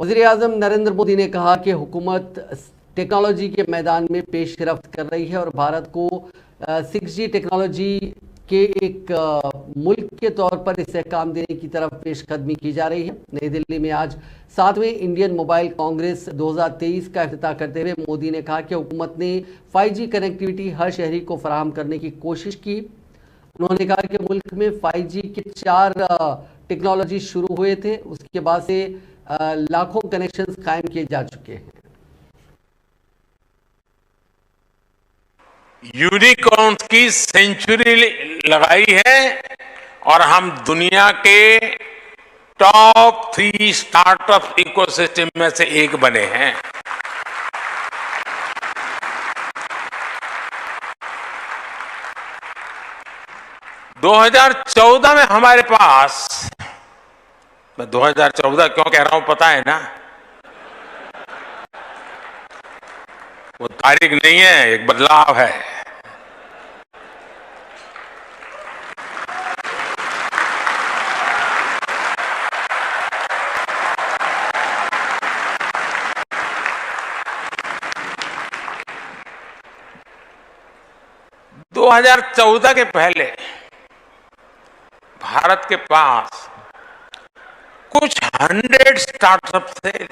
वज़ीर-ए-आज़म नरेंद्र मोदी ने कहा कि हुकूमत टेक्नोलॉजी के मैदान में पेशरफ्त कर रही है और भारत को 6G टेक्नोलॉजी के एक मुल्क के तौर पर इसे काम देने की तरफ पेशकदमी की जा रही है। नई दिल्ली में आज 7वें इंडियन मोबाइल कांग्रेस 2023 का इफ्तिताह करते हुए मोदी ने कहा कि हुकूमत ने 5G कनेक्टिविटी हर शहरी को फराहम करने की कोशिश की। उन्होंने कहा कि मुल्क में 5G के 4 टेक्नोलॉजी शुरू हुए थे, उसके बाद से लाखों कनेक्शंस कायम किए जा चुके हैं। यूनिकॉर्न्स की सेंचुरी लगाई है और हम दुनिया के टॉप 3 स्टार्टअप इकोसिस्टम में से एक बने हैं। - 2014 में हमारे पास, मैं 2014 क्यों कह रहा हूं पता है ना? वो तारीख नहीं है, एक बदलाव है। - 2014 के पहले भारत के पास कुछ 100 स्टार्टअप थे,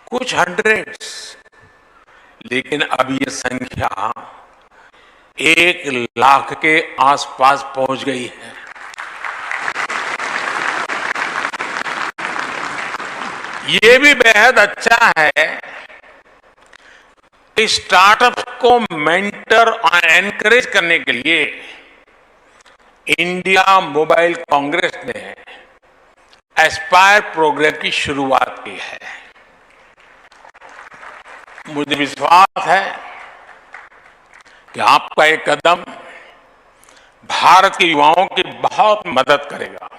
कुछ 100, लेकिन अब ये संख्या 1 लाख के आसपास पहुंच गई है। ये भी बेहद अच्छा है कि स्टार्टअप को मेंटर और एनकरेज करने के लिए इंडिया मोबाइल कांग्रेस ने एस्पायर प्रोग्राम की शुरुआत की है। मुझे विश्वास है कि आपका ये कदम भारत के युवाओं की बहुत मदद करेगा।